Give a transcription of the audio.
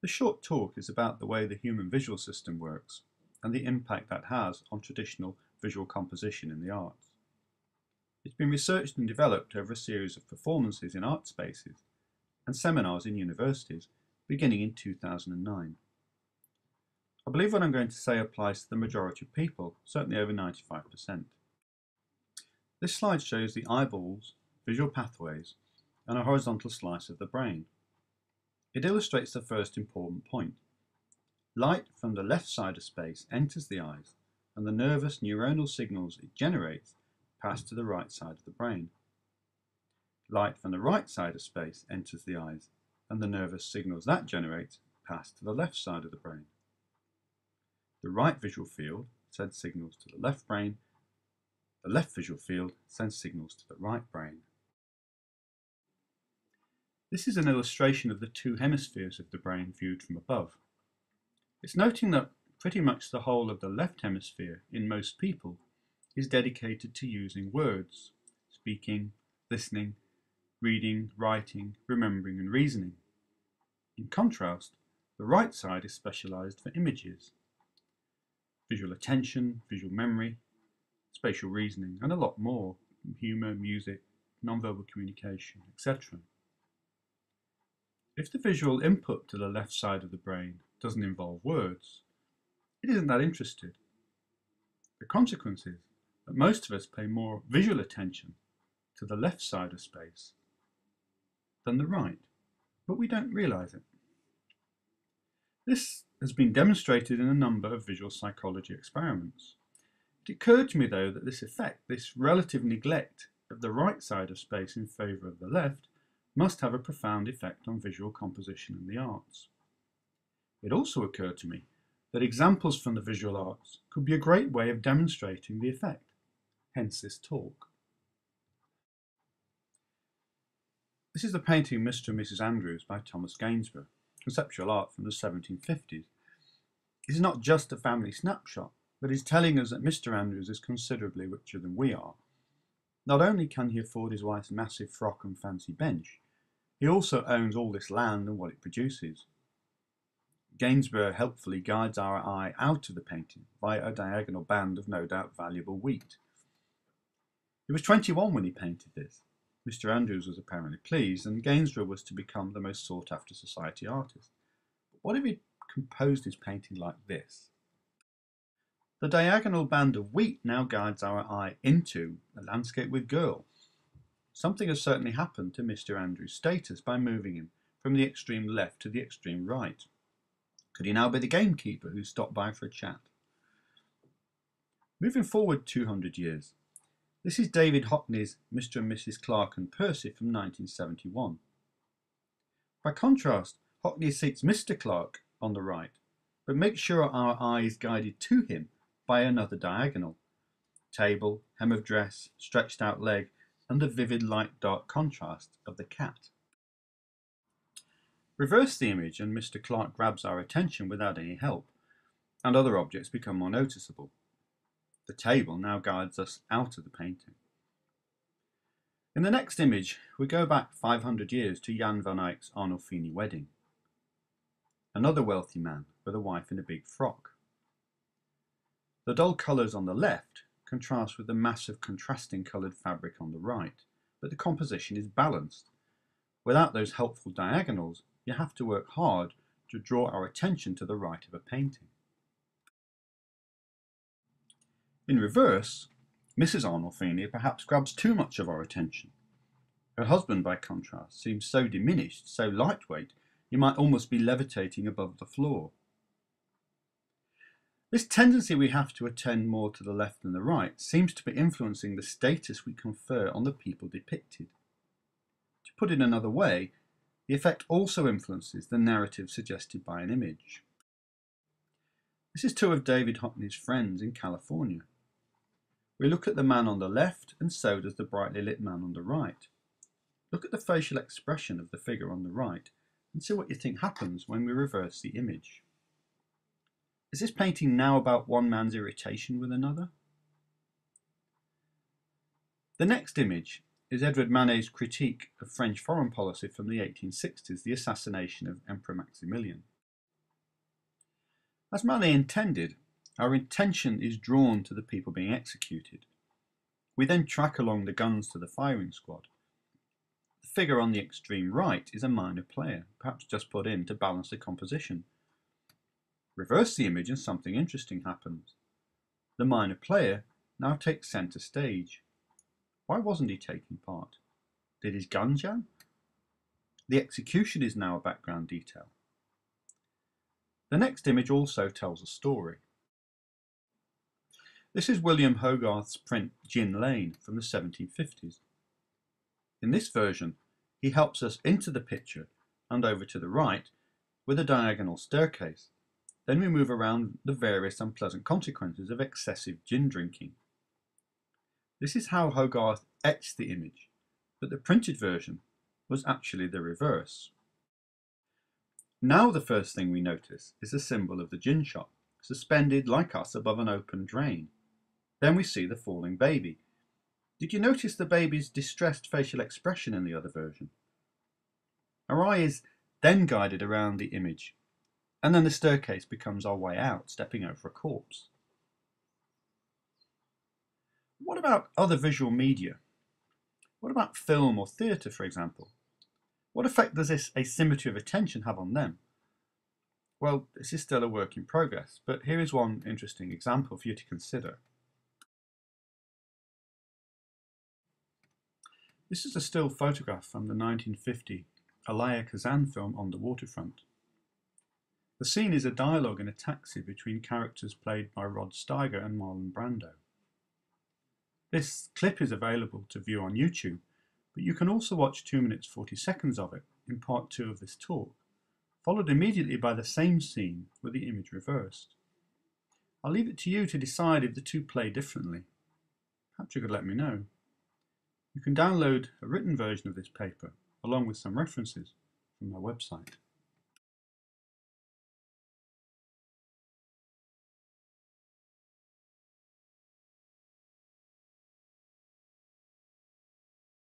The short talk is about the way the human visual system works and the impact that has on traditional visual composition in the arts. It's been researched and developed over a series of performances in art spaces and seminars in universities beginning in 2009. I believe what I'm going to say applies to the majority of people, certainly over 95%. This slide shows the eyeballs, visual pathways, and a horizontal slice of the brain. It illustrates the first important point. Light from the left side of space enters the eyes, and the nervous neuronal signals it generates pass to the right side of the brain. Light from the right side of space enters the eyes, and the nervous signals that generates pass to the left side of the brain. The right visual field sends signals to the left brain. The left visual field sends signals to the right brain. This is an illustration of the two hemispheres of the brain viewed from above. It's noting that pretty much the whole of the left hemisphere in most people is dedicated to using words, speaking, listening, reading, writing, remembering and reasoning. In contrast, the right side is specialized for images, visual attention, visual memory, spatial reasoning, and a lot more, humor, music, nonverbal communication, etc. If the visual input to the left side of the brain doesn't involve words, it isn't that interested. The consequence is that most of us pay more visual attention to the left side of space than the right, but we don't realize it. This has been demonstrated in a number of visual psychology experiments. It occurred to me, though, that this effect, this relative neglect of the right side of space in favour of the left, must have a profound effect on visual composition in the arts. It also occurred to me that examples from the visual arts could be a great way of demonstrating the effect, hence this talk. This is the painting Mr. and Mrs. Andrews by Thomas Gainsborough, conceptual art from the 1750s. It is not just a family snapshot, but is telling us that Mr. Andrews is considerably richer than we are. Not only can he afford his wife's massive frock and fancy bench, he also owns all this land and what it produces. Gainsborough helpfully guides our eye out of the painting via a diagonal band of no doubt valuable wheat. He was 21 when he painted this. Mr. Andrews was apparently pleased, and Gainsborough was to become the most sought-after society artist. But what if he composed his painting like this? The diagonal band of wheat now guides our eye into a landscape with girl. Something has certainly happened to Mr. Andrews' status by moving him from the extreme left to the extreme right. Could he now be the gamekeeper who stopped by for a chat? Moving forward 200 years, this is David Hockney's Mr. and Mrs. Clark and Percy from 1971. By contrast, Hockney seats Mr. Clark on the right, but makes sure our eye is guided to him by another diagonal. Table, hem of dress, stretched out leg, and the vivid light-dark contrast of the cat. Reverse the image and Mr. Clark grabs our attention without any help, and other objects become more noticeable. The table now guides us out of the painting. In the next image, we go back 500 years to Jan van Eyck's Arnolfini wedding. Another wealthy man with a wife in a big frock. The dull colours on the left contrast with the massive contrasting coloured fabric on the right, but the composition is balanced. Without those helpful diagonals, you have to work hard to draw our attention to the right of a painting. In reverse, Mrs. Arnolfini perhaps grabs too much of our attention. Her husband, by contrast, seems so diminished, so lightweight, you might almost be levitating above the floor. This tendency we have to attend more to the left than the right seems to be influencing the status we confer on the people depicted. To put it another way, the effect also influences the narrative suggested by an image. This is two of David Hockney's friends in California. We look at the man on the left, and so does the brightly lit man on the right. Look at the facial expression of the figure on the right, and see what you think happens when we reverse the image. Is this painting now about one man's irritation with another? The next image is Edward Manet's critique of French foreign policy from the 1860s, the assassination of Emperor Maximilian. As Manley intended, our intention is drawn to the people being executed. We then track along the guns to the firing squad. The figure on the extreme right is a minor player, perhaps just put in to balance the composition. Reverse the image and something interesting happens. The minor player now takes centre stage. Why wasn't he taking part? Did his gun jam? The execution is now a background detail. The next image also tells a story. This is William Hogarth's print Gin Lane from the 1750s. In this version, he helps us into the picture and over to the right with a diagonal staircase. Then we move around the various unpleasant consequences of excessive gin drinking. This is how Hogarth etched the image, but the printed version was actually the reverse. Now the first thing we notice is the symbol of the gin shop, suspended like us above an open drain. Then we see the falling baby. Did you notice the baby's distressed facial expression in the other version? Our eye is then guided around the image, and then the staircase becomes our way out, stepping over a corpse. What about other visual media? What about film or theatre, for example? What effect does this asymmetry of attention have on them? Well, this is still a work in progress, but here is one interesting example for you to consider. This is a still photograph from the 1950 Elia Kazan film On the Waterfront. The scene is a dialogue in a taxi between characters played by Rod Steiger and Marlon Brando. This clip is available to view on YouTube, but you can also watch 2 minutes 40 seconds of it in part 2 of this talk, followed immediately by the same scene with the image reversed. I'll leave it to you to decide if the two play differently. Perhaps you could let me know. You can download a written version of this paper along with some references from my website.